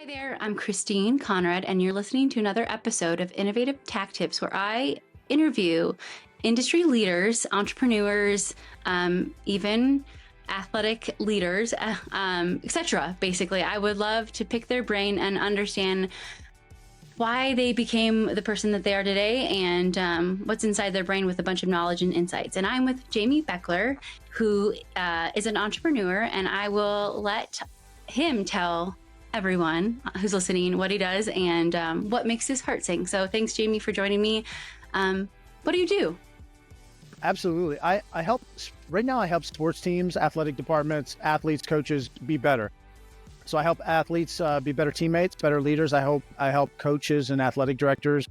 Hi there, I'm Christine Conrad, and you're listening to another episode of Innovative Tac-Tips, where I interview industry leaders, entrepreneurs, even athletic leaders, etc. Basically, I would love to pick their brain and understand why they became the person that they are today and what's inside their brain with a bunch of knowledge and insights. And I'm with Jamy Bechler, who is an entrepreneur, and I will let him tell everyone who's listening what he does and what makes his heart sing. So thanks, Jamy, for joining me. What do you do? Absolutely. I help right now. I help sports teams, athletic departments, athletes, coaches be better. So I help athletes be better teammates, better leaders. I help coaches and athletic directors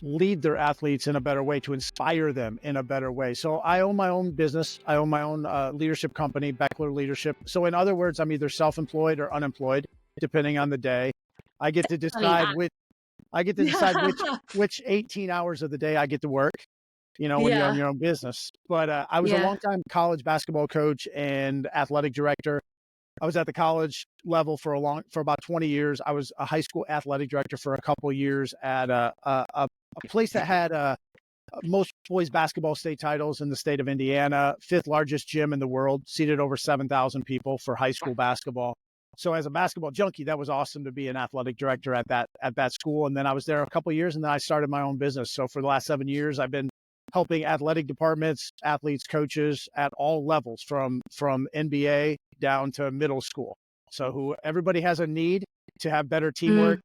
lead their athletes in a better way, to inspire them in a better way. So I own my own business. I own my own leadership company, Bechler Leadership. So in other words, I'm either self-employed or unemployed, depending on the day. I get to decide which 18 hours of the day I get to work, when you own Yeah. your own business. But I was a Yeah. longtime college basketball coach and athletic director. I was at the college level for about 20 years. I was a high school athletic director for a couple of years at a place that had most boys basketball state titles in the state of Indiana, fifth largest gym in the world, seated over 7,000 people for high school basketball. So as a basketball junkie, that was awesome to be an athletic director at that school. And then I was there a couple of years, and then I started my own business. So for the last 7 years, I've been helping athletic departments, athletes, coaches at all levels, from NBA down to middle school. So everybody has a need to have better teamwork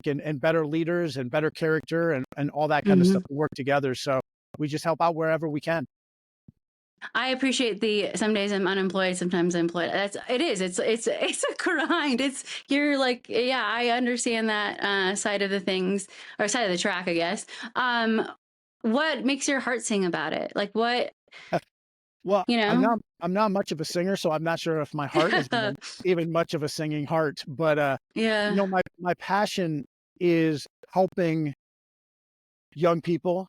and better leaders and better character and all that kind of Mm-hmm. stuff to work together. So we just help out wherever we can. I appreciate some days I'm unemployed, sometimes I'm employed. It's a grind. You're like, yeah, I understand that side of the things, or side of the track, I guess. What makes your heart sing about it? Like what, Well, you I'm know? not much of a singer, so I'm not sure if my heart is even much of a singing heart. But Yeah. my passion is helping young people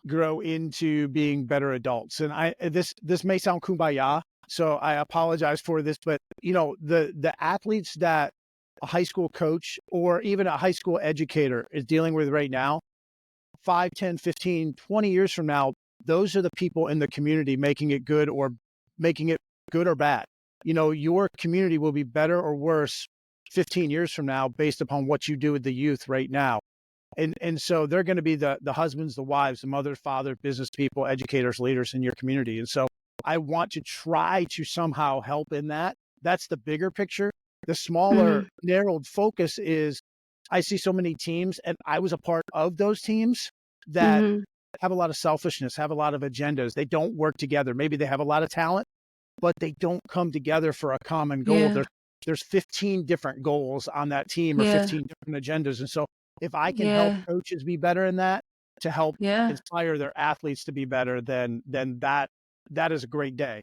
grow into being better adults. And this may sound kumbaya, so I apologize for this, but the athletes that a high school coach or even a high school educator is dealing with right now, 5, 10, 15, 20 years from now, those are the people in the community making it good or bad. Your community will be better or worse 15 years from now based upon what you do with the youth right now. And so they're going to be the husbands, the wives, the mother, father, business people, educators, leaders in your community. And so I want to try to somehow help in that. That's the bigger picture. The smaller, Hmm. narrowed focus is I see so many teams, and I was a part of those teams that Hmm. have a lot of selfishness, have a lot of agendas. They don't work together. Maybe they have a lot of talent, but they don't come together for a common goal. Yeah. There's 15 different goals on that team, or Yeah. 15 different agendas. And so if I can help Yeah. coaches be better in that, to help Yeah. inspire their athletes to be better, then that is a great day.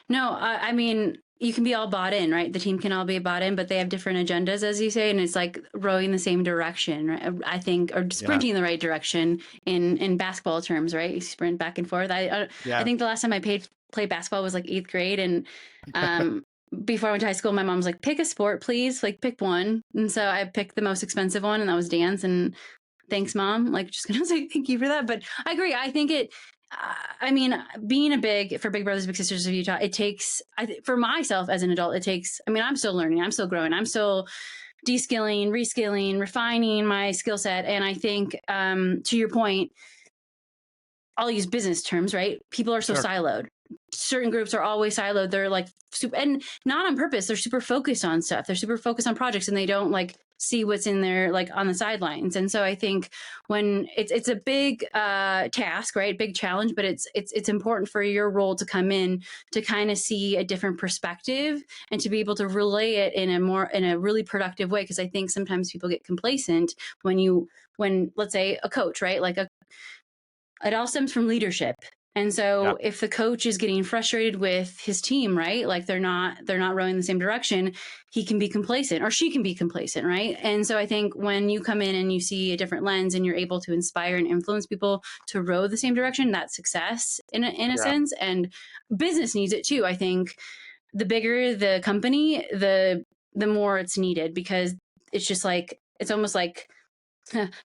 No, I mean, you can be all bought in, right? The team can all be bought in, but they have different agendas, as you say, and it's like rowing the same direction, right? I think, or Yeah. sprinting the right direction in basketball terms, right? You sprint back and forth. I Yeah. think the last time I played basketball was like eighth grade, and um, before I went to high school, my mom was like, "Pick a sport, please. Like, pick one." And so I picked the most expensive one, and that was dance. And thanks, mom. Like, just gonna say thank you for that. But I agree. I think I mean, being for Big Brothers Big Sisters of Utah, it takes. For myself as an adult, it takes. I mean, I'm still learning. I'm still growing. I'm still de-skilling, reskilling, refining my skill set. And I think, to your point, I'll use business terms, right? People are so Sure. siloed. Certain groups are always siloed. They're like super, and not on purpose. They're super focused on stuff. They're super focused on projects, and they don't like see what's in there, like on the sidelines. And so I think when it's a big task, right? Big challenge, but it's important for your role to come in to kind of see a different perspective and to be able to relay it in a really productive way. Because I think sometimes people get complacent when let's say a coach, right? It all stems from leadership. And Yeah. so if the coach is getting frustrated with his team, right? Like they're not rowing the same direction, he can be complacent or she can be complacent, right? And so I think when you come in and you see a different lens and you're able to inspire and influence people to row the same direction, that's success in a Yeah. sense. And business needs it too. I think the bigger the company, the more it's needed, because it's just like, it's almost like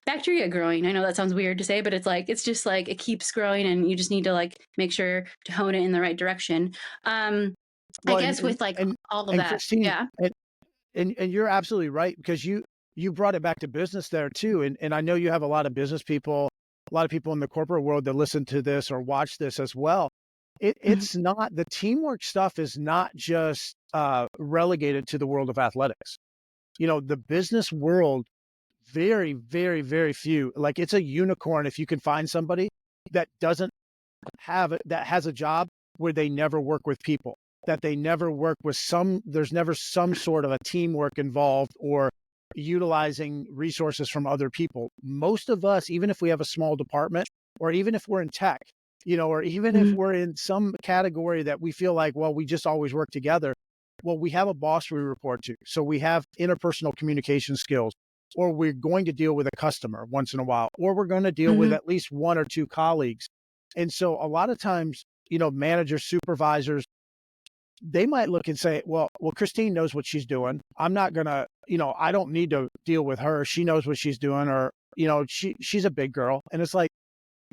bacteria growing. I know that sounds weird to say, but it's just like it keeps growing, and you just need to like make sure to hone it in the right direction. Um, I Well, guess with like all of and that. Christine, Yeah. and you're absolutely right, because you brought it back to business there too, and I know you have a lot of business people, a lot of people in the corporate world that listen to this or watch this as well. Mhm. It's not, the teamwork stuff is not just relegated to the world of athletics. You know, the business world, very, very, very few. Like, it's a unicorn if you can find somebody that doesn't that has a job where they never work with people, that they never work with there's never some sort of a teamwork involved, or utilizing resources from other people. Most of us, even if we have a small department, or even if we're in tech, you know, or even if Mhm. we're in some category that we feel like, well, we just always work together. Well, we have a boss we report to. So we have interpersonal communication skills, or we're going to deal with a customer once in a while, or we're going to deal with Mhm. at least one or two colleagues. And so a lot of times, you know, managers, supervisors, they might look and say, well, Christine knows what she's doing. I'm not gonna, you know, I don't need to deal with her. She knows what she's doing, or, you know, she's a big girl. And it's like,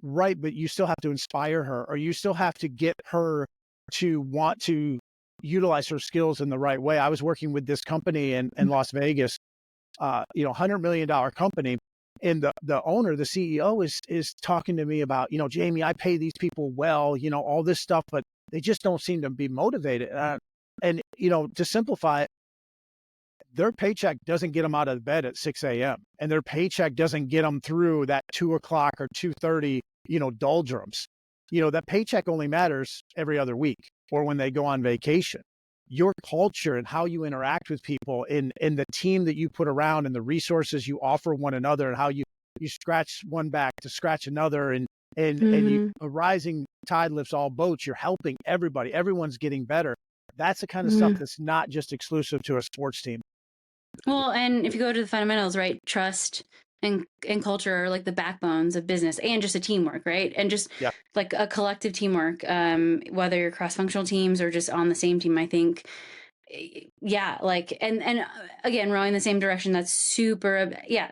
right, but you still have to inspire her, or you still have to get her to want to utilize her skills in the right way. I was working with this company in Las Vegas, you know, $100 million company. And the owner, the CEO, is talking to me about, you know, Jamy, I pay these people well, you know, all this stuff, but they just don't seem to be motivated. And you know, to simplify it, their paycheck doesn't get them out of bed at 6 a.m. and their paycheck doesn't get them through that 2 o'clock or 2:30, you know, doldrums. You know, that paycheck only matters every other week or when they go on vacation. Your culture and how you interact with people, in the team that you put around, and the resources you offer one another, and how you scratch one back to scratch another, and you, Mhm. a rising tide lifts all boats. You're helping everybody. Everyone's getting better. That's the kind of stuff Mhm. that's not just exclusive to a sports team. Well, and if you go to the fundamentals, right, trust and culture are like the backbones of business, and just a teamwork, right? And just Yeah. like a collective teamwork, whether you're cross-functional teams or just on the same team, I think. Yeah, like, and again, rowing the same direction. That's super. Yeah,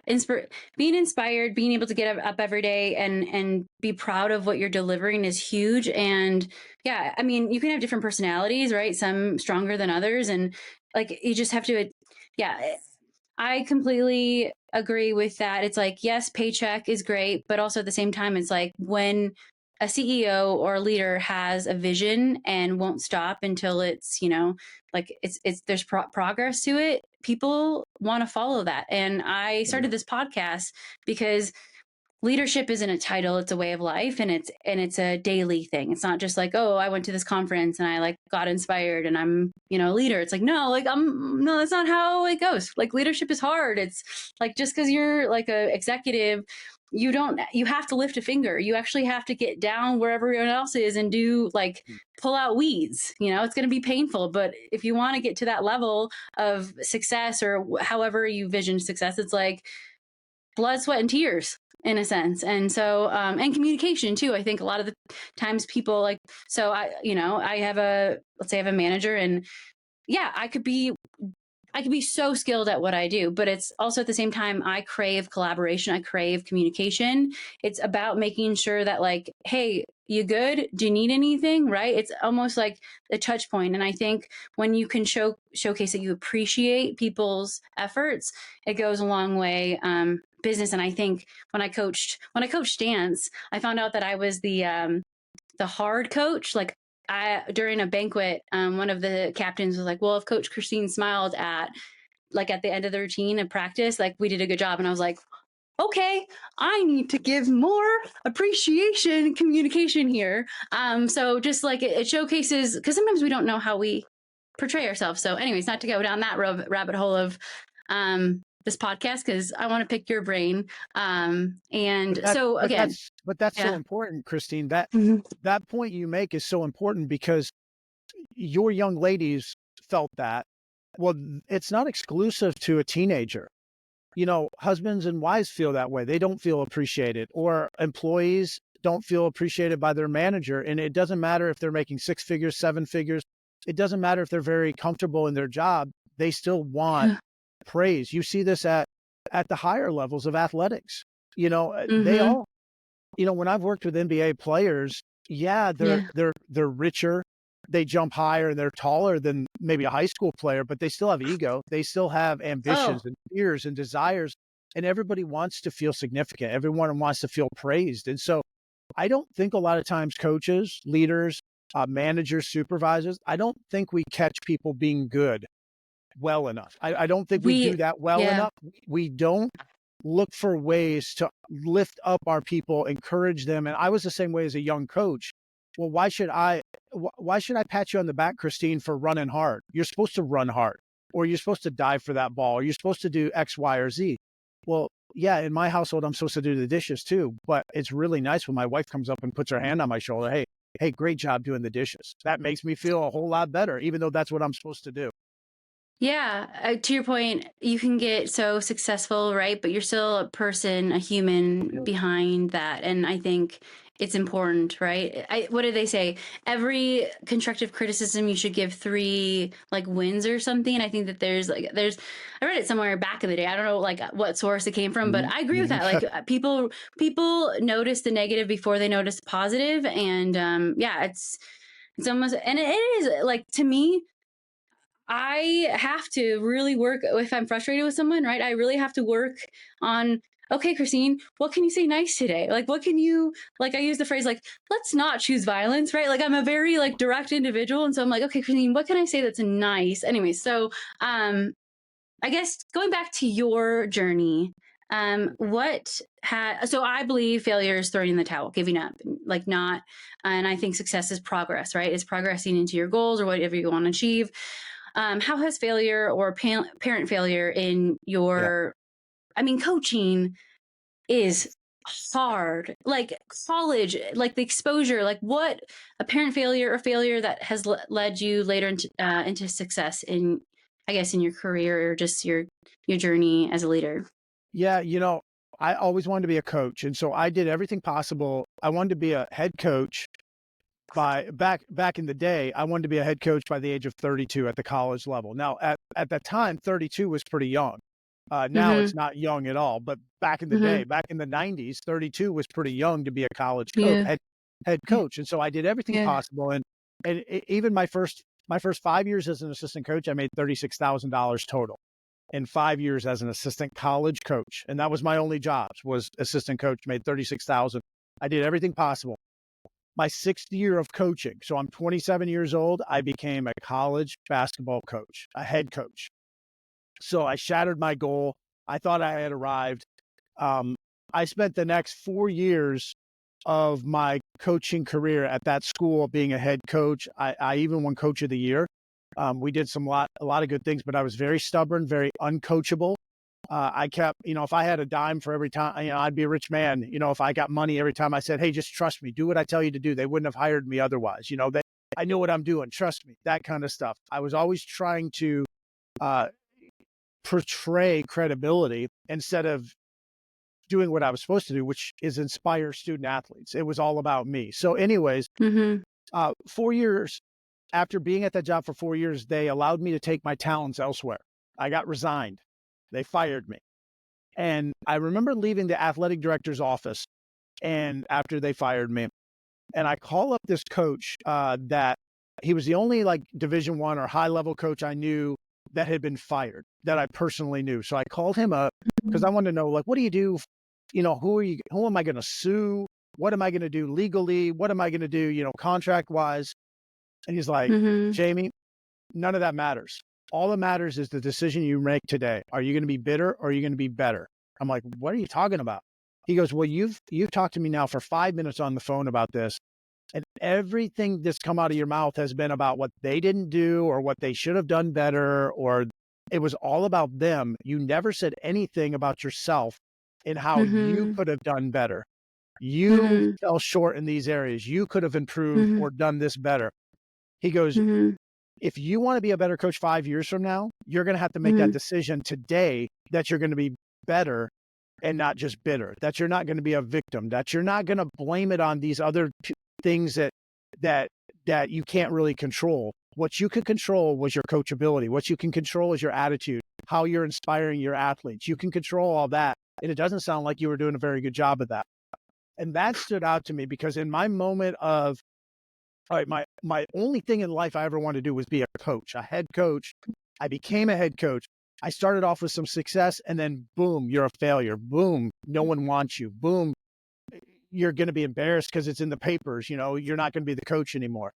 being inspired, being able to get up every day and be proud of what you're delivering is huge. And yeah, I mean, you can have different personalities, right? Some stronger than others, and like you just have to. Yeah, I completely agree with that. It's like, yes, paycheck is great, but also at the same time, it's like when a CEO or a leader has a vision and won't stop until it's, like it's there's progress to it. People want to follow that. And I started this podcast because leadership isn't a title, it's a way of life, and it's a daily thing. It's not just like, oh, I went to this conference and I like got inspired and I'm, a leader. It's like, no, like I'm no, that's not how it goes. Like leadership is hard. It's like, just because you're like a executive, you have to lift a finger. You actually have to get down where everyone else is and do like pull out weeds. It's going to be painful, but if you want to get to that level of success, or however you vision success, it's like blood, sweat, and tears in a sense. And so, and communication too. I think a lot of the times people like, so I have let's say I have a manager, and yeah, I could be so skilled at what I do, but it's also at the same time, I crave collaboration. I crave communication. It's about making sure that, like, hey, you good? Do you need anything? Right? It's almost like a touch point. And I think when you can showcase that you appreciate people's efforts, it goes a long way. Business. And I think when I coached dance, I found out that I was the hard coach. Like, during a banquet, one of the captains was like, well, if Coach Christine smiled at the end of the routine and practice, like, we did a good job. And I was like, okay, I need to give more appreciation communication here. So just like it showcases, because sometimes we don't know how we portray ourselves. So anyways, not to go down that rabbit hole of this podcast, because I want to pick your brain. And so again, But that's so yeah. important, Christine. That Mhm. that point you make is so important, because your young ladies felt that. Well, it's not exclusive to a teenager. You know, husbands and wives feel that way. They don't feel appreciated, or employees don't feel appreciated by their manager. And it doesn't matter if they're making six figures, seven figures. It doesn't matter if they're very comfortable in their job. They still want Yeah. praise. You see this at the higher levels of athletics. They Mhm. all, when I've worked with NBA players, yeah, they're Yeah. they're they're richer, they jump higher, and they're taller than maybe a high school player, but they still have ego. They still have Oh, ambitions and fears and desires, and everybody wants to feel significant. Everyone wants to feel praised. And so I don't think a lot of times coaches, leaders, managers, supervisors, I don't think we catch people being good well enough. I don't think we do we that well yeah. enough. We don't look for ways to lift up our people, encourage them. And I was the same way as a young coach. Well, why should I pat you on the back, Christine, for running hard? You're supposed to run hard, or you're supposed to dive for that ball, or you're supposed to do X, Y, or Z. Well, yeah, in my household, I'm supposed to do the dishes too. But it's really nice when my wife comes up and puts her hand on my shoulder. Hey, great job doing the dishes. That makes me feel a whole lot better, even though that's what I'm supposed to do. Yeah, to your point, you can get so successful, right? But you're still a person, a human behind that, and I think it's important, right? What did they say? Every constructive criticism, you should give three like wins or something. I think that there's I read it somewhere back in the day. I don't know like what source it came from, but Mhm, I agree with mhm. that. Like people notice the negative before they notice the positive, and yeah, it's almost and it is like to me I have to really work if I'm frustrated with someone, right? I really have to work on, okay, Christine, what can you say nice today? Like, what can you, like, I use the phrase, like, let's not choose violence, right? Like, I'm a very, like, direct individual. And so I'm like, okay, Christine, what can I say that's nice? Anyway, so, I guess going back to your journey, so I believe failure is throwing in the towel, giving up, like not, and I think success is progress, right? It's progressing into your goals or whatever you want to achieve. How has failure or parent failure in Yeah. your, I mean, coaching is hard, like college, like the exposure, like what a parent failure or failure that has led you later into success in, I guess, in your career or just your journey as a leader. Yeah, I always wanted to be a coach, and so I did everything possible. I wanted to be a head coach by back in the day. I wanted to be a head coach by the age of 32 at the college level. Now, at that time, 32 was pretty young. Now Mm-hmm. it's not young at all, but back in the Mm-hmm. day, back in the 90s, 32 was pretty young to be a college coach, Yeah. head Yeah. coach. And so I did everything Yeah. possible, and even my first 5 years as an assistant coach, I made $36,000 total in 5 years as an assistant college coach. And that was my only jobs was assistant coach, made 36,000. I did everything possible. My sixth year of coaching. So I'm 27 years old. I became a college basketball coach, a head coach. So I shattered my goal. I thought I had arrived. Um, I spent the next 4 years of my coaching career at that school being a head coach. I even won coach of the year. We did a lot of good things, but I was very stubborn, very uncoachable. I kept, if I had a dime for every time, I'd be a rich man. If I got money every time I said, "Hey, just trust me, do what I tell you to do," they wouldn't have hired me otherwise. I know what I'm doing. Trust me, that kind of stuff. I was always trying to uh, portray credibility instead of doing what I was supposed to do, which is inspire student athletes. It was all about me. So, anyways, Mm-hmm. 4 years after being at that job for 4 years, they allowed me to take my talents elsewhere. I got resigned. They fired me. And I remember leaving the athletic director's office and after they fired me, and I call up this coach that he was the only like Division 1 or high level coach I knew that had been fired that I personally knew. So I called him up because I wanted to know like, what do you do? Who am I going to sue? What am I going to do legally? What am I going to do, contract wise? And he's like, Mm-hmm. Jamie, none of that matters. All that matters is the decision you make today. Are you going to be bitter or are you going to be better? I'm like, what are you talking about? He goes, well, you've talked to me now for 5 minutes on the phone about this. And everything that's come out of your mouth has been about what they didn't do or what they should have done better, or it was all about them. You never said anything about yourself and how you Mm-hmm. could have done better. You Mm-hmm. fell short in these areas. You could have improved Mm-hmm. or done this better. He goes, Mm-hmm. if you want to be a better coach 5 years from now, you're going to have to make that Mm-hmm. decision today that you're going to be better and not just bitter, that you're not going to be a victim, that you're not going to blame it on these other things that that you can't really control. What you can control was your coachability. What you can control is your attitude, how you're inspiring your athletes. You can control all that. And it doesn't sound like you were doing a very good job of that. And that stood out to me because in my moment of, all right, my only thing in life I ever wanted to do was be a coach, a head coach. I became a head coach. I started off with some success and then boom, you're a failure. Boom, no one wants you. Boom, you're going to be embarrassed because it's in the papers. You're not going to be the coach anymore.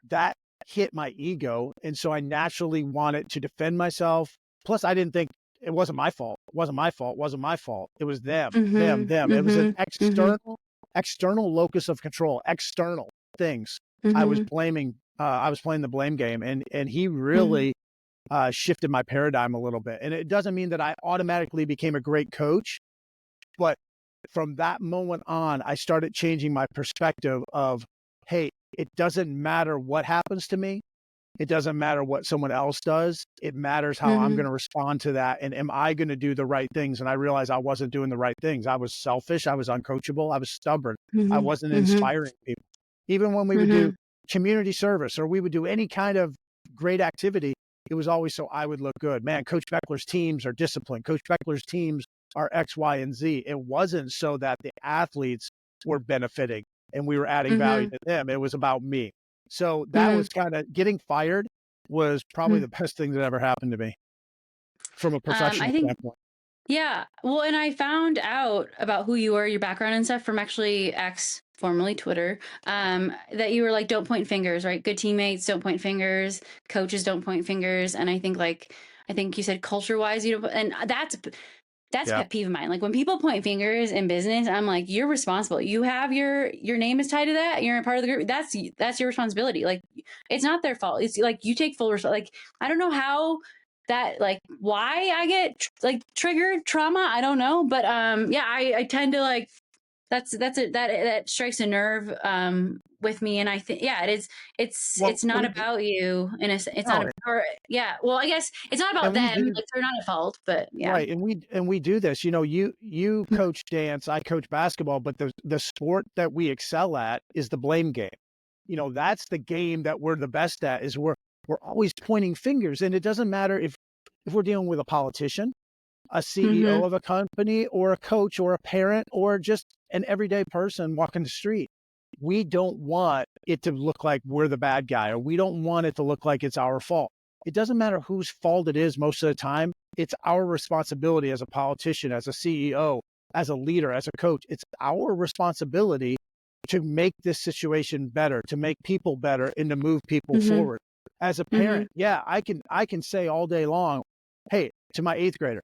That hit my ego. And so I naturally wanted to defend myself. Plus, I didn't think it wasn't my fault. It wasn't my fault. It wasn't my fault. It was them, them, Mhm. them. It was an Mhm. Mhm. external locus of control, external things. I was Mhm. blaming, I was playing the blame game, and he Mhm. really shifted my paradigm a little bit. And it doesn't mean that I automatically became a great coach, but from that moment on, I started changing my perspective of, hey, it doesn't matter what happens to me. It doesn't matter what someone else does. It matters how I'm going Mhm. to respond to that. And am I going to do the right things? And I realized I wasn't doing the right things. I was selfish. I was uncoachable. I was stubborn. I Mhm. wasn't Mhm. inspiring people. Even when we would do Mhm. community service or we would do any kind of great activity, it was always so I would look good. Man, Coach Beckler's teams are disciplined. Coach Beckler's teams are X, Y, and Z. It wasn't so that the athletes were benefiting and we were adding value Mhm. to them. It was about me. So that was Mhm. kind of getting fired was probably Mhm. the best thing that ever happened to me from a I professional think standpoint. yeah. Well, and I found out about who you are, your background and stuff from actually X, formerly Twitter, that you were like, don't point fingers, right? Good teammates don't point fingers, coaches don't point fingers. And I think you said culture wise, you don't, and that's a Yeah. pet peeve of mine. Like when people point fingers in business, I'm like, you're responsible. You have your name is tied to that. You're a part of the group. That's your responsibility. Like it's not their fault. It's like you take full responsibility. Like I don't know how that like why I get like triggered trauma. I don't know, but yeah, I tend to like that's it that strikes a nerve with me, and I think yeah, it is. Well, It's not about you, and it's not no, a, or yeah. Well, I guess it's not about and we them. do Like they're not at fault, but yeah. right, and we do this. You coach dance, I coach basketball, but the sport that we excel at is the blame game. That's the game that we're the best at. Is we're always pointing fingers, and it doesn't matter if we're dealing with a politician, a CEO Mhm. of a company, or a coach, or a parent, or just an everyday person walking the street. We don't want it to look like we're the bad guy, or we don't want it to look like it's our fault. It doesn't matter whose fault it is most of the time. It's our responsibility as a politician, as a CEO, as a leader, as a coach. It's our responsibility to make this situation better, to make people better, and to move people Mhm. forward. As a parent, Mhm. yeah, I can say all day long, hey, to my eighth grader,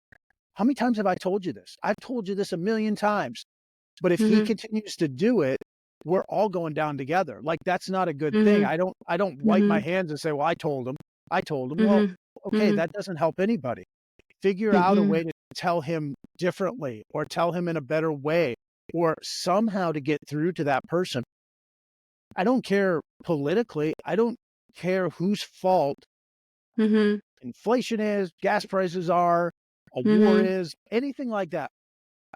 how many times have I told you this? I've told you this a million times. But if he Mhm. continues to do it, we're all going down together. Like that's not a good thing. Mhm. I don't wipe my Mhm. hands and say, "Well, I told him." I told him. Well, Mhm. okay, Mhm. that doesn't help anybody. Figure out a way Mhm. to tell him differently or tell him in a better way or somehow to get through to that person. I don't care politically. I don't care whose fault Mhm. inflation is, gas prices are, a war Mhm. is, anything like that.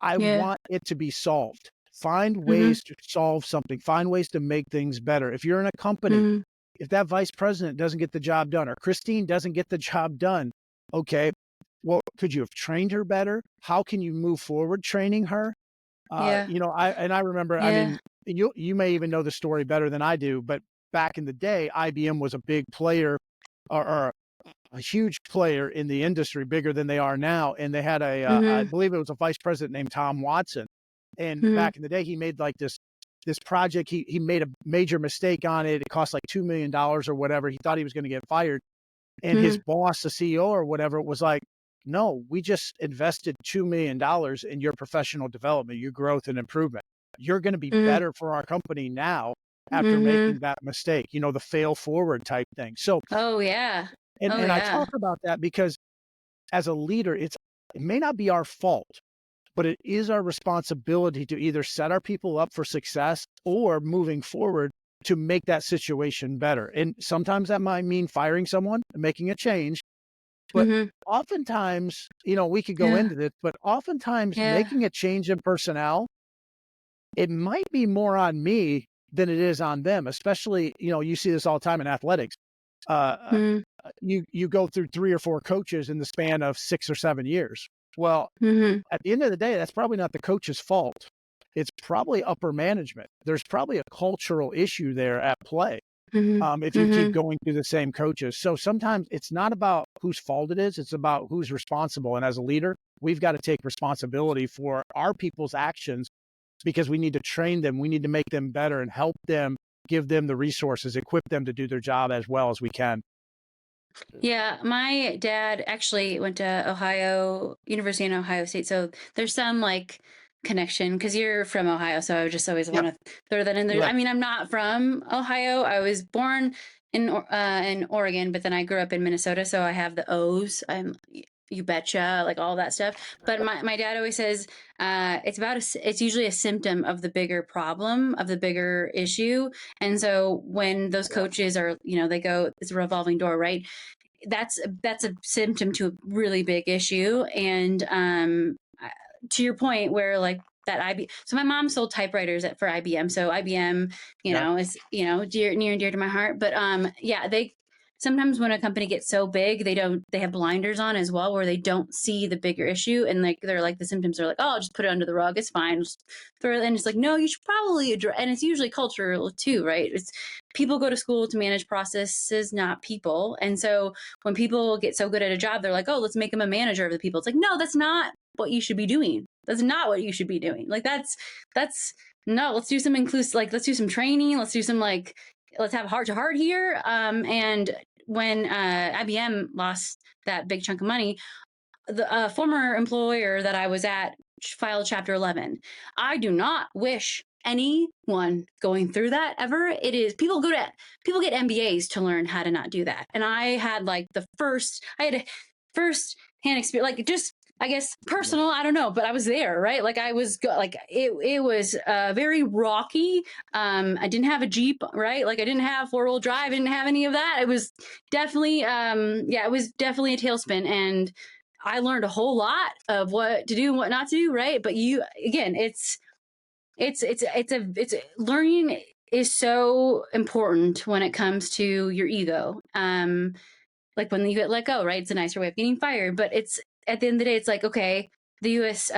I Yeah. want it to be solved. Find Mhm. ways to solve something. Find ways to make things better. If you're in a company, Mhm. if that vice president doesn't get the job done or Christine doesn't get the job done, okay, well, could you have trained her better? How can you move forward training her? Yeah. I remember, I Yeah. mean, you may even know the story better than I do, but back in the day, IBM was a big player or a huge player in the industry, bigger than they are now. And they had I Mhm. believe it was a vice president named Tom Watson. And Mhm. back in the day, he made like this project. He made a major mistake on it. It cost like $2 million or whatever. He thought he was going to get fired. And his Mhm. boss, the CEO or whatever, was like, "No, we just invested $2 million in your professional development, your growth and improvement. You're going to be Mhm. better for our company now after Mhm. making that mistake." The fail forward type thing. So Oh yeah. and Oh and I yeah. talk about that because as a leader, it may not be our fault, but it is our responsibility to either set our people up for success or moving forward to make that situation better. And sometimes that might mean firing someone and making a change, but Mhm. oftentimes, we could go Yeah. into this, but oftentimes Yeah. making a change in personnel, it might be more on me than it is on them, especially, you see this all the time in athletics. Uh, Mm-hmm. you go through 3 or 4 coaches in the span of 6 or 7 years. Well, Mm-hmm. at the end of the day, that's probably not the coach's fault. It's probably upper management. There's probably a cultural issue there at play, if you keep Mm-hmm. going through the same coaches. So sometimes it's not about whose fault it is, it's about who's responsible. And as a leader, we've got to take responsibility for our people's actions because we need to train them. We need to make them better and help them, give them the resources, equip them to do their job as well as we can. Yeah, my dad actually went to Ohio University in Ohio State, so there's some like connection because you're from Ohio. So I just always want Yep. to throw that in there. I Right. mean, I'm not from Ohio. I was born in Oregon, but then I grew up in Minnesota, so I have the O's. You betcha, like all that stuff. But my dad always says it's usually a symptom of the bigger problem, of the bigger issue. And so when those Yeah. coaches are, they go, it's a revolving door, right? That's a symptom to a really big issue. And to your point, where like that so my mom sold typewriters for IBM. So IBM, Okay. is near and dear to my heart. But yeah, they sometimes when a company gets so big, they have blinders on as well, where they don't see the bigger issue, and like they're like the symptoms are like, oh, just put it under the rug, it's fine, just throw it. And it's like, no, you should probably address. And it's usually cultural too, right? It's people go to school to manage processes, not people. And so when people get so good at a job, they're like, oh, let's make them a manager of the people. It's like, no, that's not what you should be doing. That's not what you should be doing. Like that's no, let's do some inclusive, like, let's do some training. Let's do some let's have heart to heart here. And when IBM lost that big chunk of money, the former employer that I was at filed Chapter 11. I do not wish anyone going through that ever. It is people get MBAs to learn how to not do that, and I had I had a first hand experience, like just I guess Yeah. personal. I don't know, but I was there, right? Like I was like it was very rocky. I didn't have a Jeep, right? Like I didn't have 4-wheel drive. I didn't have any of that. It was definitely yeah, it was definitely a tailspin. And I learned a whole lot of what to do and what not to do, right? But you again, it's learning is so important when it comes to your ego. Like when you get let go, right? It's a nicer way of getting fired, but it's at the end of the day, it's like, okay, the U.S.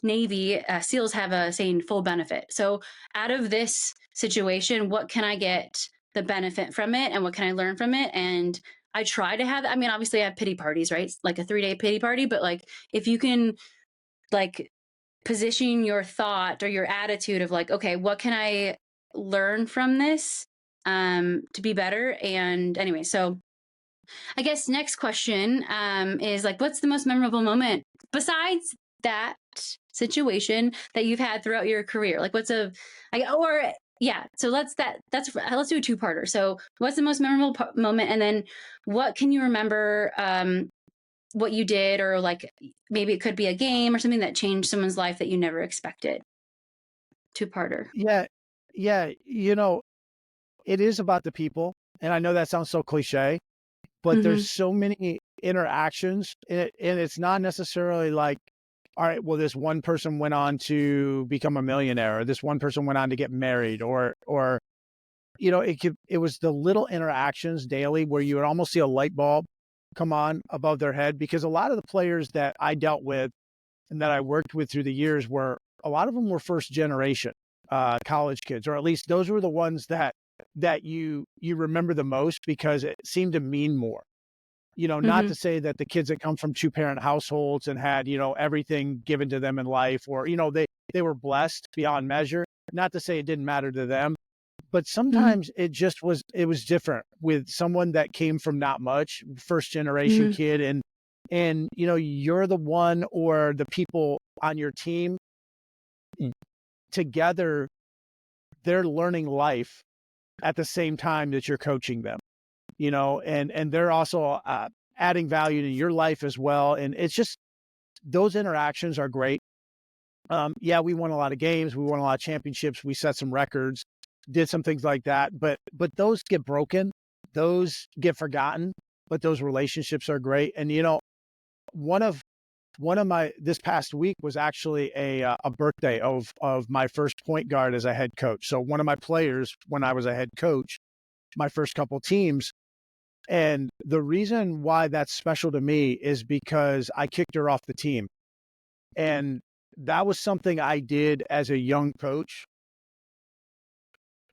Navy SEALs have a saying full benefit. So out of this situation, what can I get the benefit from it, and what can I learn from it? And I try to have. I mean, obviously, I have pity parties, right? Like a 3-day pity party, but like if you can, like position your thought or your attitude of like, okay, what can I learn from this to be better? And anyway, so I guess next question is like, what's the most memorable moment besides that situation that you've had throughout your career? Like, or yeah. So let's do a two-parter. So, what's the most memorable moment, and then what can you remember? What you did, or like maybe it could be a game or something that changed someone's life that you never expected. Two-parter. Yeah. Yeah. It is about the people. And I know that sounds so cliche, but there's Mm-hmm. so many interactions and it's not necessarily like, all right, well, this one person went on to become a millionaire, or this one person went on to get married, or it was the little interactions daily where you would almost see a light bulb come on above their head, because a lot of the players that I dealt with and that I worked with through the years were a lot of them were first generation college kids, or at least those were the ones that you remember the most because it seemed to mean more. Not Mm-hmm. to say that the kids that come from two-parent households and had, everything given to them in life, or, they were blessed beyond measure. Not to say it didn't matter to them, but Mm-hmm. sometimes it was different with someone that came from not much, first generation Mm-hmm. kid, and you're the one, or the people on your team together, they're learning life at the same time that you're coaching them. And they're also adding value to your life as well. And it's just those interactions are great. Yeah, we won a lot of games, we won a lot of championships, we set some records, did some things like that, but those get broken, those get forgotten, but those relationships are great. And one of my this past week was actually a birthday of my first point guard as a head coach. So one of my players when I was a head coach, my first couple teams, And the reason why that's special to me is because I kicked her off the team. And that was something I did as a young coach.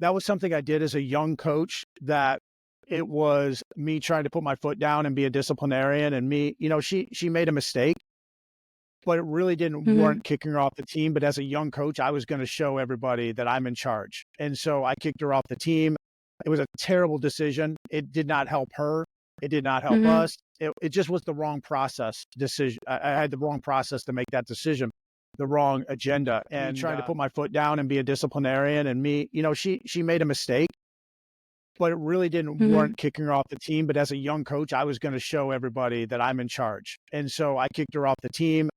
That was something I did as a young coach that it was me trying to put my foot down and be a disciplinarian and me, she made a mistake, but it really didn't Mhm. warrant kicking her off the team. But as a young coach, I was going to show everybody that I'm in charge. And so I kicked her off the team. It was a terrible decision. It did not help her. It did not help Mhm. us. It just was the wrong process decision. I had the wrong process to make that decision, the wrong agenda, and me trying to put my foot down and be a disciplinarian. And me, she made a mistake, but it really didn't Mhm. warrant kicking her off the team. But as a young coach, I was going to show everybody that I'm in charge. And so I kicked her off the team.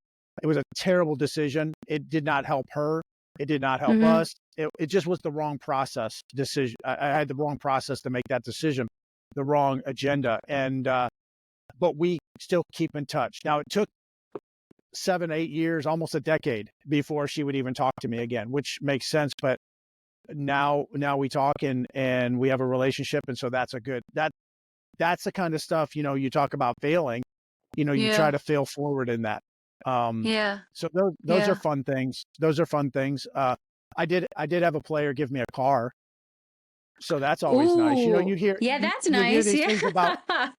It was a terrible decision. It did not help her. It did not help Mhm. us. It just was the wrong process decision. I had the wrong process to make that decision, the wrong agenda. And, but we still keep in touch. Now, it took 7, 8 years, almost a decade before she would even talk to me again, which makes sense. But now we talk and we have a relationship. And so that's a good, that's the kind of stuff, you talk about failing, you try Yeah. to fail forward in that. Um, Yeah. so those are Yeah. fun things. Those are fun things. I did have a player give me a car, so that's always nice. Ooh. You hear Yeah, that's you hear nice. these Yeah. things about. I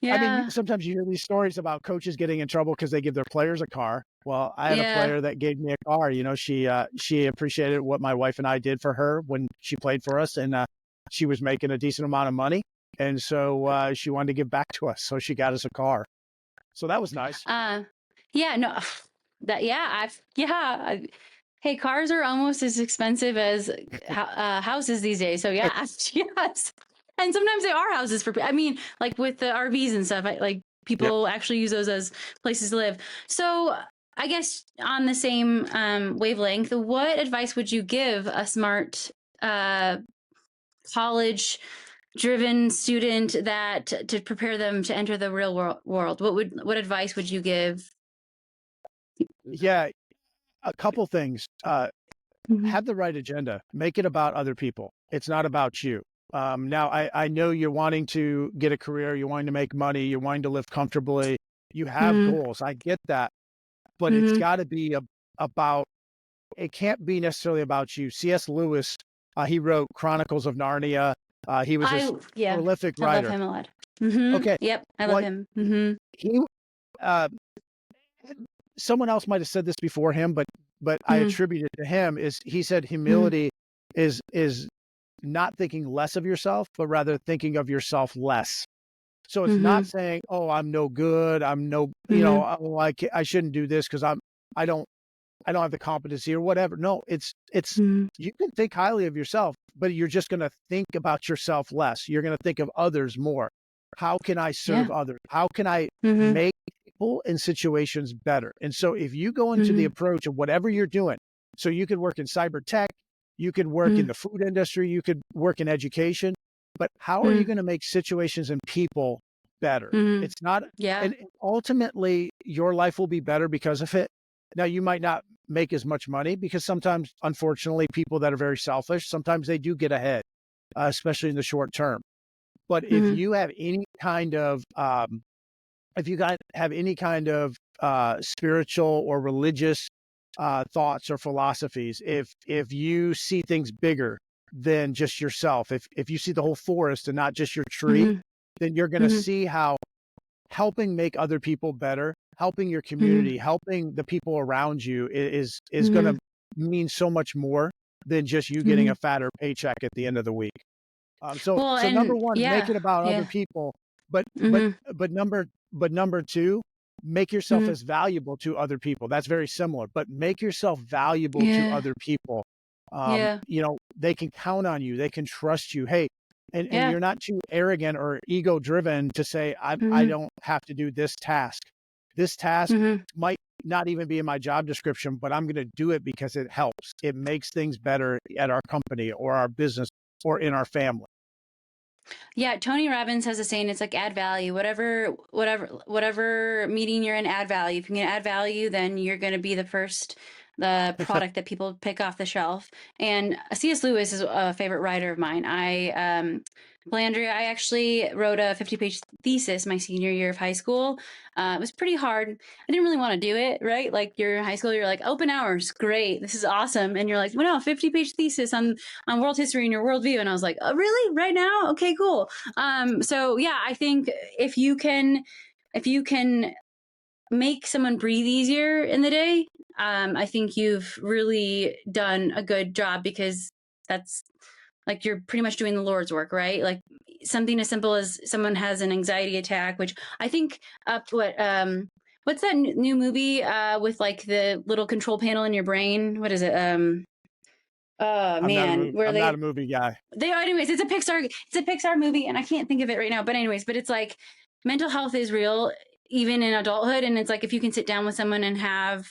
mean, Yeah. sometimes you hear these stories about coaches getting in trouble because they give their players a car. Well, I had a Yeah. player that gave me a car. She appreciated what my wife and I did for her when she played for us, and she was making a decent amount of money, and so she wanted to give back to us, so she got us a car. So that was nice. Uh, yeah, no, that yeah, hey, cars are almost as expensive as houses these days. So yeah, yes, and sometimes they are houses for. I mean, like with the RVs and stuff, like Yep. people actually use those as places to live. So I guess on the same wavelength, what advice would you give a smart uh, college driven student that to prepare them to enter the real world? What advice would you give? Yeah, a couple things. Mhm. Have the right agenda. Make it about other people. It's not about you. Now, I know you're wanting to get a career, you're wanting to make money, you're wanting to live comfortably. You have Mhm. goals. I get that, but it's Mhm. got to be about. It can't be necessarily about you. C.S. Lewis, he wrote Chronicles of Narnia. He was a Yeah, prolific I love writer. him a lot. Mhm. Okay, Yep, I love well, him. Mhm. he uh, someone else might have said this before him, but I Mhm. attribute it to him. Is he said Mhm. humility is not thinking less of yourself, but rather thinking of yourself less. So it's not Mhm. saying, "Oh, I'm no good. I'm no, Mhm. oh, I shouldn't do this because I don't I don't have the competency or whatever." No, it's Mhm. you can think highly of yourself, but you're just going to think about yourself less. You're going to think of others more. How can I serve Yeah. others? How can I Mhm. make people in situations better? And so if you go into the Mhm. approach of whatever you're doing, so you could work in cyber tech, you could work in Mhm. the food industry, you could work in education, but how are you Mhm. going to make situations and people better? Mhm. It's not, Yeah. and ultimately your life will be better because of it. Now you might not make as much money because sometimes, unfortunately, people that are very selfish, sometimes they do get ahead, especially in the short term. But if Mhm. you have any kind of, if you got have any kind of spiritual or religious thoughts or philosophies, if you see things bigger than just yourself, if you see the whole forest and not just your tree, Mhm. then you're going to Mhm. see how helping make other people better, helping your Mhm. community, helping the people around you is going to Mhm. mean so much more than just you getting a Mhm. fatter paycheck at the end of the week. Well, So number and one, make yeah. it about other Yeah. people, but but Mhm. but number two, make yourself Mhm. as valuable to other people. That's very similar, but make yourself valuable to Yeah. other people. Yeah. They can count on you. They can trust you. Hey, and Yeah. you're not too arrogant or ego driven to say I Mhm. don't have to do this task. This task Mhm. might not even be in my job description, but I'm going to do it because it helps. It makes things better at our company or our business or in our family. Yeah, Tony Robbins has a saying. It's like add value. Whatever meeting you're in, add value. If you can add value, then you're going to be the product that people pick off the shelf. And C.S. Lewis is a favorite writer of mine. I Well, Andrea, I actually wrote a 50-page thesis my senior year of high school. It was pretty hard. I didn't really want to do it, right? Like you're in high school, you're like, open hours, great, this is awesome. And you're like, well, no, 50-page thesis on world history and your worldview. And I was like, oh, really? Right now? Okay, cool. So yeah, I think if you can make someone breathe easier in the day, I think you've really done a good job, because that's like you're pretty much doing the Lord's work, right? Like something as simple as someone has an anxiety attack, which I think what's that new movie with like the little control panel in your brain? What is it? Oh man, where I'm not a movie guy. anyways, it's a Pixar movie, and I can't think of it right now, but anyways, but it's like mental health is real even in adulthood, and it's like if you can sit down with someone and have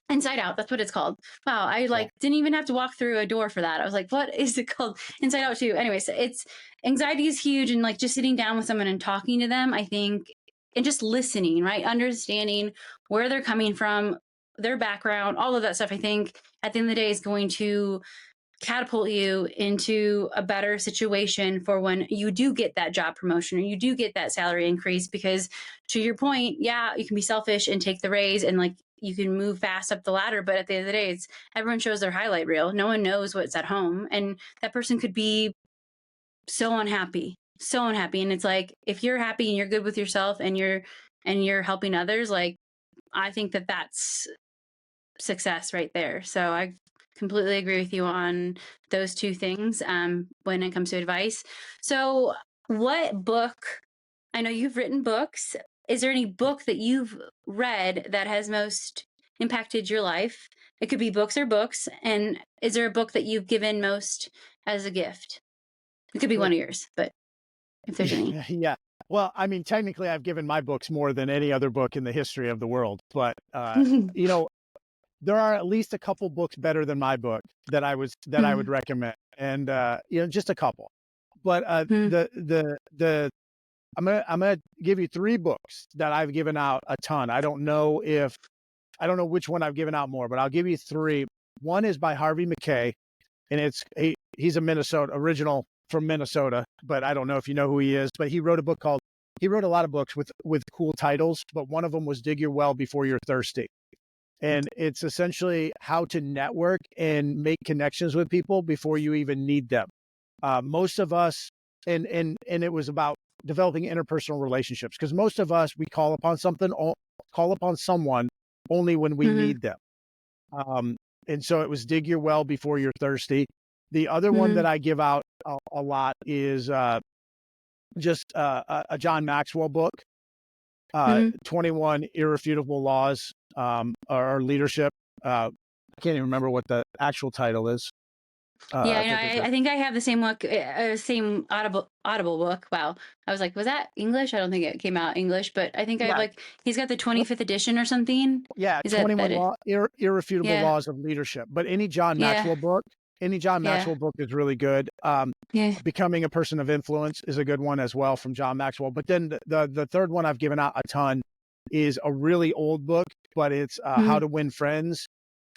Inside Out, that's what it's called. Wow, I Yeah. like didn't even have to walk through a door for that. I was like, what is it called? Inside Out too. Anyways, it's anxiety is huge, and like just sitting down with someone and talking to them, I think, and just listening, right? Understanding where they're coming from, their background, all of that stuff, I think at the end of the day is going to catapult you into a better situation for when you do get that job promotion or you do get that salary increase. Because to your point, yeah, you can be selfish and take the raise and like you can move fast up the ladder, but at the end of the day, it's everyone shows their highlight reel. No one knows what's at home, and that person could be so unhappy, so unhappy. And it's like if you're happy and you're good with yourself and you're helping others, like I think that that's success right there. So I completely agree with you on those two things when it comes to advice. So, what book? I know you've written books. Is there any book that you've read that has most impacted your life? It could be books or books. And is there a book that you've given most as a gift? It could be one Well, of yours, but if there's any. yeah. Well, I mean, technically, I've given my books more than any other book in the history of the world, but you know, there are at least a couple books better than my book that I would recommend, and just a couple. But the I'm gonna give you three books that I've given out a ton. I don't know which one I've given out more, but I'll give you three. One is by Harvey McKay, and he's a Minnesota original from Minnesota, but I don't know if you know who he is. But he wrote a lot of books with cool titles, but one of them was Dig Your Well Before You're Thirsty. And it's essentially how to network and make connections with people before you even need them. Most of us, and it was about developing interpersonal relationships, because most of us we call upon someone only when we Mm-hmm. need them. And so it was Dig Your Well Before You're Thirsty. The other one Mm-hmm. that I give out a lot is just a John Maxwell book, Mm-hmm. 21 Irrefutable Laws or Leadership. I can't even remember what the actual title is. Yeah, I I know. think it's a, I think I have the same book, same Audible book. Wow, I was like, was that English? I don't think it came out English, but I think I have yeah, like he's got the 25th edition or something. yeah, Is that 21 that it? Irrefutable Yeah, Laws of Leadership. But yeah, any John yeah, Maxwell book is really good. yeah. Becoming a Person of Influence is a good one as well from John Maxwell. But then the third one I've given out a ton is a really old book, but it's How Mm-hmm. to Win Friends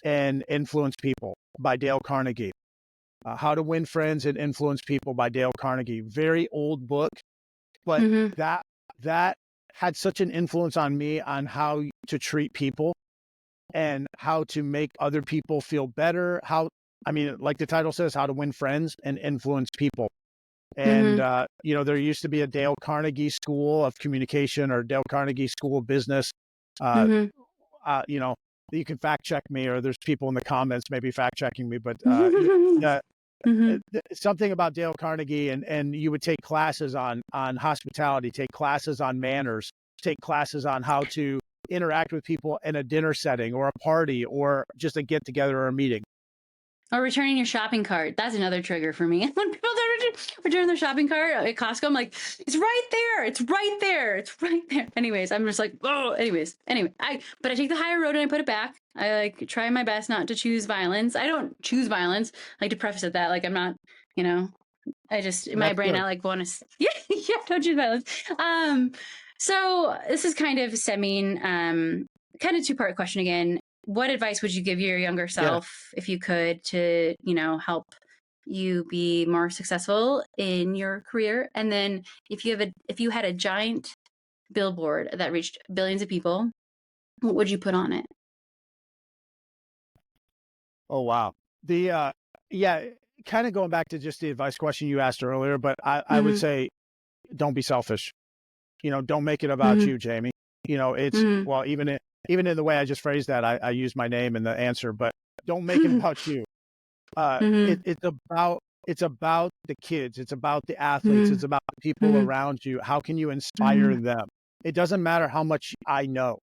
and Influence People by Dale Carnegie. How to Win Friends and Influence People by Dale Carnegie. Very old book, but Mm-hmm. that had such an influence on me on how to treat people and how to make other people feel better. I mean, like the title says, how to win friends and influence people. And Mm-hmm. there used to be a Dale Carnegie School of Communication or Dale Carnegie School of Business. Uh, Mm-hmm. you know, you can fact check me, or there's people in the comments maybe fact checking me, but the Mm-hmm. something about Dale Carnegie, and you would take classes on hospitality, take classes on manners, take classes on how to interact with people in a dinner setting or a party or just a get together or a meeting. Or returning your shopping cart. That's another trigger for me. When people don't return their shopping cart at Costco, I'm like, it's right there. It's right there. It's right there. Anyways, I'm just like, oh, anyway, but I take the higher road and I put it back. I like try my best not to choose violence. I don't choose violence. I like to preface it that like I'm not, you know, I just in my That's brain I good. like want to yeah, yeah, don't choose violence. Um so this is kind of stemming kind of two-part question again. What advice would you give your younger Yeah. self if you could to, help you be more successful in your career? And then if you had a giant billboard that reached billions of people, what would you put on it? Oh, wow. The, yeah, kind of going back to just the advice question you asked earlier, but I would Mhm. say don't be selfish. Don't make it about Mhm. you, Jamie. It's Mhm. well, even in the way I just phrased that, I use my name in the answer, but don't make it about you. Mhm. It's about the kids. It's about the athletes. It's Mhm. about the people Mhm. around you. How can you inspire Mhm. them? It doesn't matter how much I know.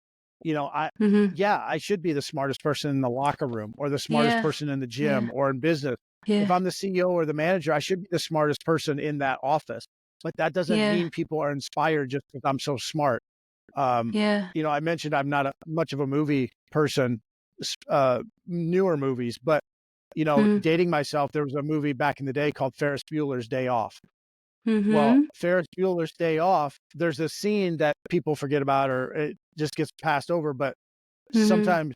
I Mhm. yeah, I should be the smartest person in the locker room or the smartest Yeah. person in the Yeah. gym or in business. If Yeah. I'm the CEO or the manager, I should be the smartest person in that office. But that doesn't Yeah. mean people are inspired just because I'm so smart. Um, Yeah. I mentioned I'm not much of a movie person, newer movies, but Mhm. dating myself, there was a movie back in the day called Ferris Bueller's Day Off. Well, Mhm. Ferris Bueller's Day Off, there's a scene that people forget about or it just gets passed over, but Mhm. sometimes,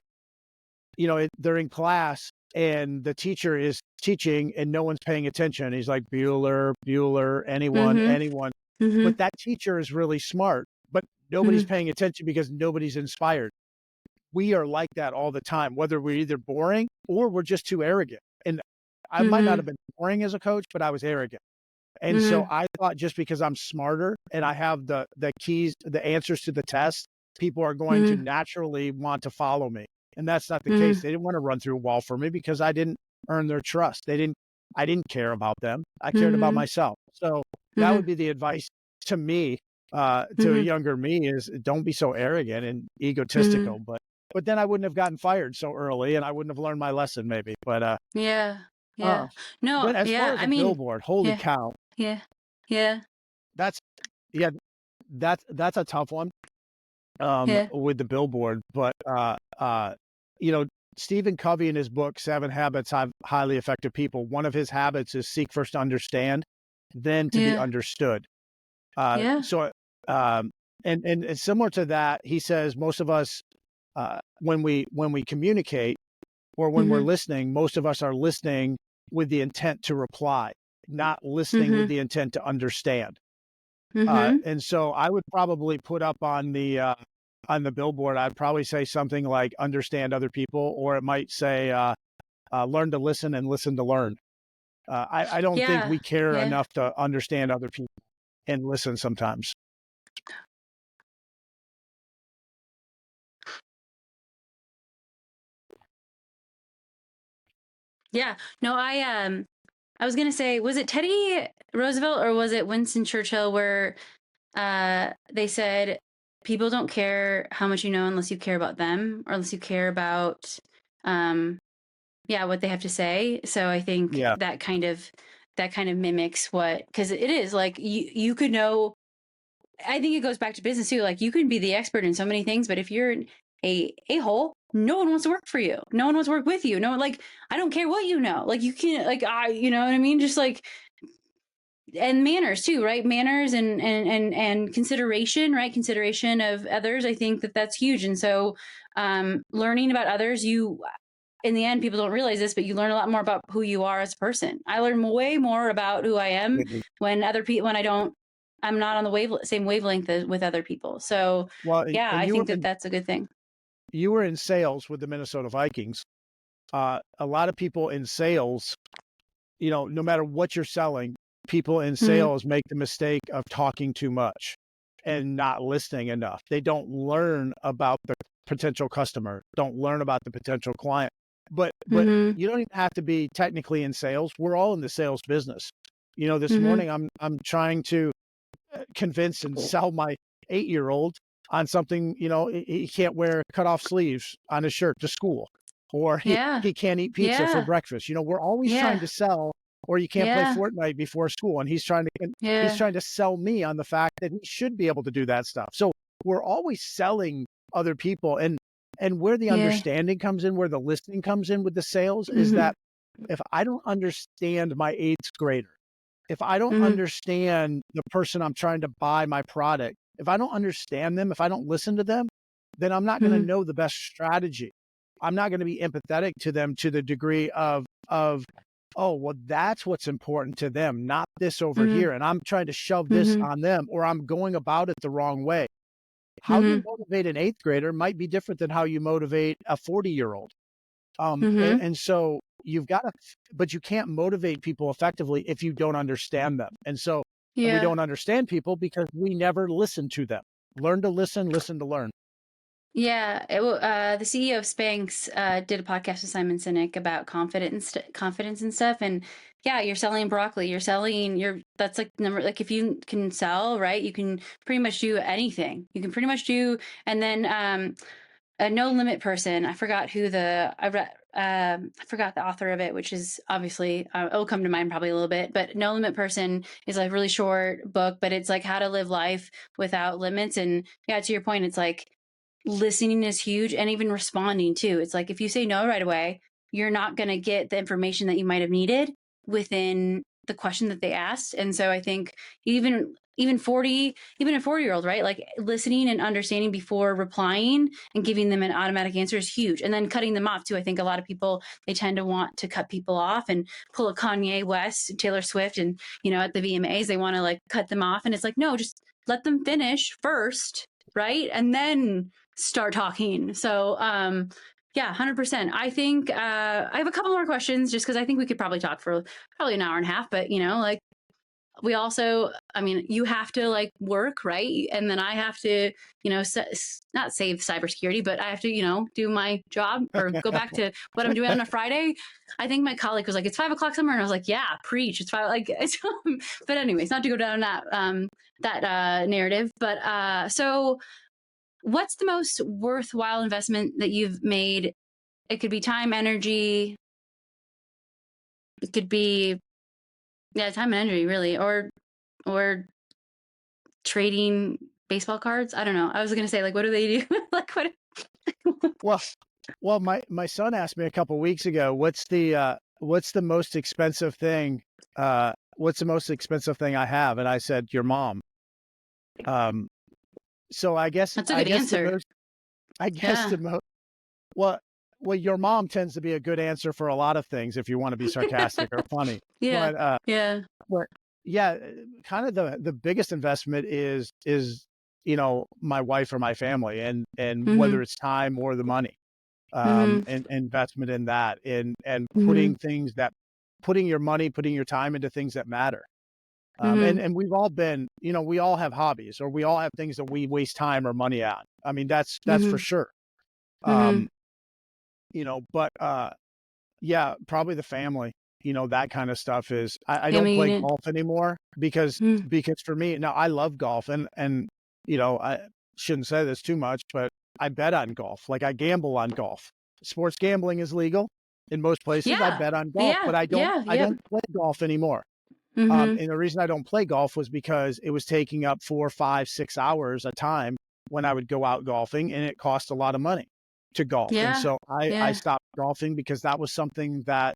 they're in class and the teacher is teaching and no one's paying attention. He's like, Bueller, Bueller, anyone, Mhm. anyone. But Mhm. that teacher is really smart, but nobody's Mhm. paying attention because nobody's inspired. We are like that all the time, whether we're either boring or we're just too arrogant. And I might not have Mhm. been boring as a coach, but I was arrogant. And so Mhm. I thought just because I'm smarter and I have the keys, the answers to the test, people are going to Mhm. naturally want to follow me. And that's not the case. Mhm. They didn't want to run through a wall for me because I didn't earn their trust. I didn't care about them. I cared about Mhm. myself. So that would Mhm. be the advice to me, to a Mhm. younger me is don't be so arrogant and egotistical. Mhm. But then I wouldn't have gotten fired so early and I wouldn't have learned my lesson maybe. Yeah. Uh Yeah. No, but as far yeah, as I a mean, billboard, holy yeah. cow, Yeah. Yeah. that's yeah, that's a tough one, Yeah. with the billboard, but, you know, Stephen Covey in his book, 7 Habits of Highly Effective People, one of his habits is seek first to understand, then to be Yeah. understood. Uh, Yeah. so, um, and similar to that, he says most of us, when we communicate or when we're Mhm. listening, most of us are listening with the intent to reply, not listening with Mhm. the intent to understand. Mhm. And so I would probably put up on the billboard, I'd probably say something like understand other people, or it might say learn to listen and listen to learn. I don't think Yeah. we care Yeah. enough to understand other people and listen sometimes. Yeah. No, I was gonna say, was it Teddy Roosevelt or was it Winston Churchill where they said people don't care how much you know unless you care about them or unless you care about um yeah, what they have to say. So I think Yeah, that kind of mimics what, because it is like you could know. I think it goes back to business too. Like you can be the expert in so many things, but if you're a hole, no one wants to work for you. No one wants to work with you. No one, like, I don't care what you know. Like you can't, like, you know what I mean? Just like, and manners too, right? Manners and consideration, right? Consideration of others. I think that that's huge. And so, learning about others, you, in the end, people don't realize this, but you learn a lot more about who you are as a person. I learn way more about who I am absolutely. when other people, when I don't, I'm not on the same wavelength with other people. So Well, yeah, and I think that that's a good thing. you were in sales with the Minnesota Vikings. A lot of people in sales, no matter what you're selling, people in Mm-hmm. sales make the mistake of talking too much and not listening enough. They don't learn about the potential customer, don't learn about the potential client. But Mm-hmm. you don't even have to be technically in sales. We're all in the sales business. This Mm-hmm. morning I'm trying to convince and sell my 8-year-old on something, he can't wear cut off sleeves on his shirt to school, or he, Yeah. he can't eat pizza for Yeah. breakfast. We're always trying Yeah. to sell, or you can't play Yeah. Fortnite before school. And he's Yeah. trying to sell me on the fact that he should be able to do that stuff. So we're always selling other people. And where the Yeah. understanding comes in, where the listening comes in with the sales is Mm-hmm. that if I don't understand my eighth grader, if I don't Mm-hmm. understand the person I'm trying to buy my product, if I don't understand them, if I don't listen to them, then I'm not going to Mm-hmm. know the best strategy. I'm not going to be empathetic to them to the degree of oh, well, that's what's important to them, not this over Mhm. here. And I'm trying to shove this Mhm. on them, or I'm going about it the wrong way. How you Mhm. motivate an eighth grader might be different than how you motivate a 40-year-old. Mhm. And so you've got to, but you can't motivate people effectively if you don't understand them. And we Yeah. don't understand people because we never listen to them. Learn to listen, listen to learn. Yeah, the CEO of Spanx did a podcast with Simon Sinek about confidence and stuff. And yeah, you're selling broccoli. You're selling your that's like number like if you can sell right, you can pretty much do anything. You can pretty much do. And then a no limit person. I forgot who the I read. I forgot the author of it, which is obviously it'll come to mind probably a little bit. But No Limit Person is a really short book, but it's like how to live life without limits. And yeah, to your point, it's like listening is huge and even responding too. It's like if you say no right away, you're not going to get the information that you might have needed within the question that they asked. And so I think even 40 even a 40-year-old, right, like listening and understanding before replying and giving them an automatic answer is huge, and then cutting them off too. I think a lot of people, they tend to want to cut people off and pull a Kanye West, Taylor Swift, and at the VMAs they want to like cut them off, and it's like, no, just let them finish first, right, and then start talking. So, yeah, 100%. I think I have a couple more questions just because I think we could probably talk for probably an hour and a half. But like we also, I mean, you have to like work, right? And then I have to, not save cybersecurity, but I have to, do my job or go back to what I'm doing on a Friday. I think my colleague was like, "It's 5 o'clock somewhere," and I was like, "Yeah, preach. It's five." Like, but anyways, not to go down that narrative, but so what's the most worthwhile investment that you've made? It could be time, energy. It could be, yeah, time and energy, really, or trading baseball cards. I don't know. I was gonna say, like, what do they do? Like, what? Well, my son asked me a couple weeks ago, what's the most expensive thing? What's the most expensive thing I have? And I said, your mom. Um, so That's a I good guess the answer. most I guess Yeah. the most well your mom tends to be a good answer for a lot of things if you want to be sarcastic or funny. Yeah. But Yeah. but yeah, kind of the biggest investment is my wife or my family, and Mm-hmm. whether it's time or the money. Mm-hmm. And investment in that, and Mm-hmm. putting your money, putting your time into things that matter. Mm-hmm. And we've all been, we all have hobbies, or we all have things that we waste time or money on. I mean, that's for Mm-hmm. sure. Mm-hmm. Um, but yeah, probably the family. That kind of stuff is. I don't Family play unit. golf anymore Mm-hmm. because for me now I love golf, and I shouldn't say this too much, but I bet on golf. Like I gamble on golf. Sports gambling is legal in most places. I Yeah. bet on golf, Yeah. but Yeah. I Yep. don't play golf anymore. Mm-hmm. And the reason I don't play golf was because it was taking up 4, 5, 6 hours a time when I would go out golfing, and it cost a lot of money to golf. And Yeah. so I Yeah. stopped golfing because that was something that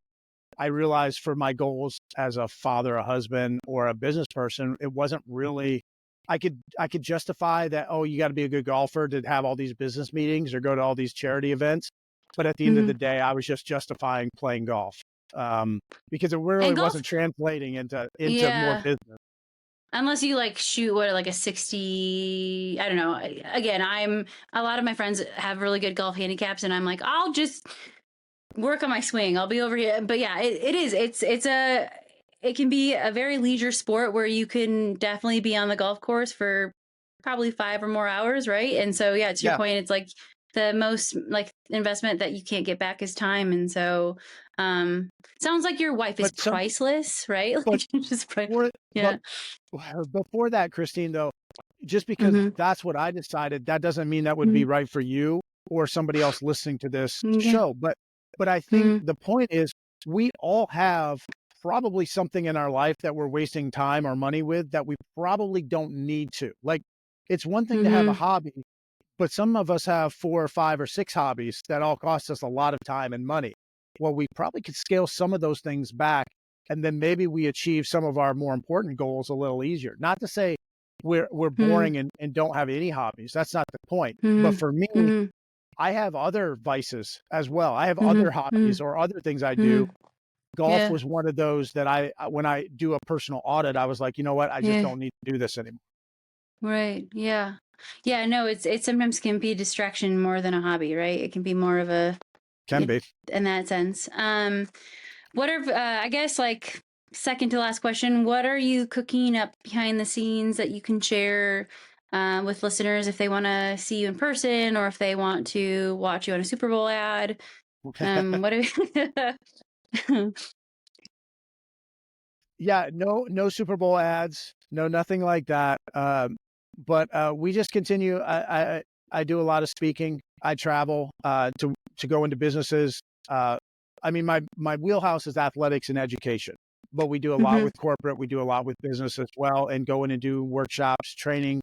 I realized for my goals as a father, a husband, or a business person, it wasn't really. I could justify that. Oh, you got to be a good golfer to have all these business meetings or go to all these charity events. But at the end of Mm-hmm. the day, I was just justifying playing golf because it really And golf. wasn't translating into more Yeah. business. Unless you like shoot what, like a 60, I don't know. Again, I'm a lot of my friends have really good golf handicaps, and I'm like, I'll just work on my swing. I'll be over here. But yeah, it is. It can be a very leisure sport where you can definitely be on the golf course for probably 5 or more hours, right? And so yeah, to your Yeah, point, it's like the most like investment that you can't get back is time. And so sounds like your wife is but some priceless, right? but Like just for but yeah. before that, Christine, though, just because Mm-hmm. that's what I decided, that doesn't mean that would Mm-hmm. be right for you or somebody else listening to this Okay. show. But I think Mm-hmm. the point is we all have probably something in our life that we're wasting time or money with that we probably don't need to. Like it's one thing to have a Mm-hmm. hobby, but some of us have 4 or 5 or 6 hobbies that all cost us a lot of time and money. Well, we probably could scale some of those things back, and then maybe we achieve some of our more important goals a little easier. Not to say we're Mm-hmm. boring and don't have any hobbies. That's not the point. But Mm-hmm. for me, Mm-hmm. I have other vices as well. I have Mm-hmm. other hobbies or other things I do Mm-hmm. golf Yeah. was one of those that when I do a personal audit, I was like, you know what, I just Yeah. don't need to do this anymore. Right. Yeah. Yeah. No, it sometimes can be a distraction more than a hobby, right? It can be more of a, Can be. in that sense. What are, I guess, like, second to last question, what are you cooking up behind the scenes that you can share with listeners if they want to see you in person or if they want to watch you on a Super Bowl ad? What are Yeah, no Super Bowl ads, no nothing like that. But we just continue. I do a lot of speaking. I travel to go into businesses. I mean, my wheelhouse is athletics and education, but we do a lot hmm with corporate. We do a lot with business as well, and go in and do workshops, training.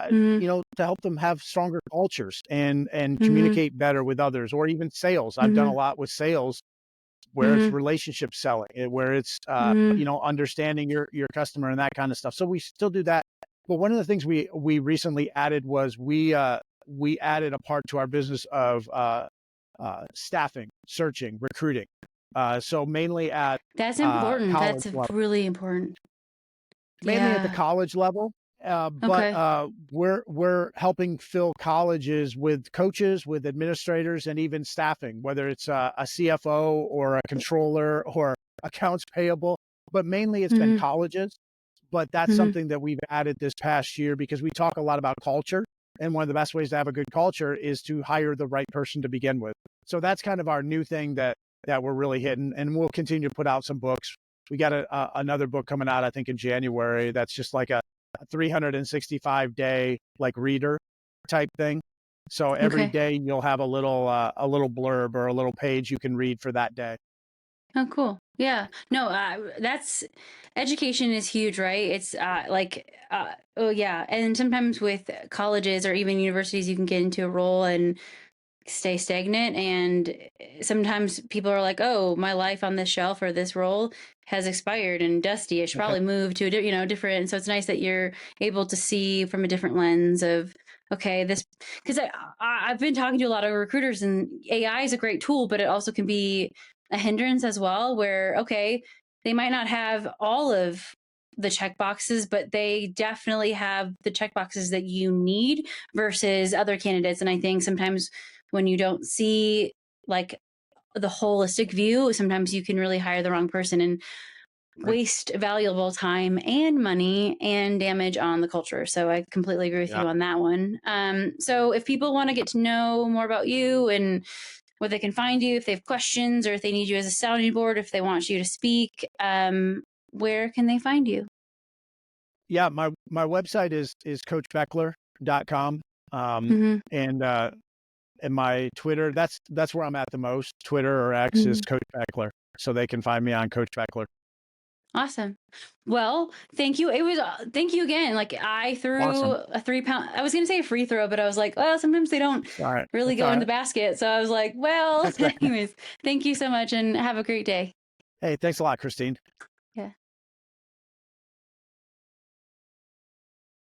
hmm To help them have stronger cultures and hmm communicate better with others, or even sales. I've done a hmm lot with sales where it's hmm relationship selling, where it's hmm understanding your customer and that kind of stuff. So we still do that. But one of the things we recently added was we added a part to our business of staffing, searching, recruiting. So mainly at That's important. college That's level, really important. mainly at the Yeah. college level. But Okay. we're helping fill colleges with coaches, with administrators, and even staffing, whether it's a CFO or a controller or accounts payable. But mainly it's been hmm colleges. But that's hmm something that we've added this past year because we talk a lot about culture. And one of the best ways to have a good culture is to hire the right person to begin with. So that's kind of our new thing that we're really hitting, and we'll continue to put out some books. We got another book coming out, I think, in January. That's just like a 365-day like reader type thing. So every Okay. day you'll have a little blurb or a little page you can read for that day. Oh, cool. Yeah. No, that's education is huge, right? It's oh yeah. And sometimes with colleges or even universities, you can get into a role and stay stagnant. And sometimes people are like, oh, my life on this shelf or this role has expired and dusty. I should probably move to a different. So it's nice that you're able to see from a different lens of, okay, this, because I've been talking to a lot of recruiters, and AI is a great tool, but it also can be a hindrance as well, where, okay, they might not have all of the check boxes, but they definitely have the check boxes that you need versus other candidates. And I think sometimes when you don't see, like, the holistic view, sometimes you can really hire the wrong person and Right. waste valuable time and money and damage on the culture. So I completely agree with Yeah. you on that one. So if people want to get to know more about you and where they can find you, if they have questions or if they need you as a sounding board, if they want you to speak, where can they find you? Yeah, my website is coachbeckler.com. Um hmm and and my Twitter, that's where I'm at the most. Twitter or X is hmm Coach Beckler. So they can find me on Coach Beckler. Awesome. Well, thank you. It was thank you again. Like, I threw Awesome. a 3 pound. I was gonna say a free throw, but I was like, well, sometimes they don't It's all right. really That's go all in right. the basket. So I was like, well, That's right. anyways, thank you so much and have a great day. Hey, thanks a lot, Christine.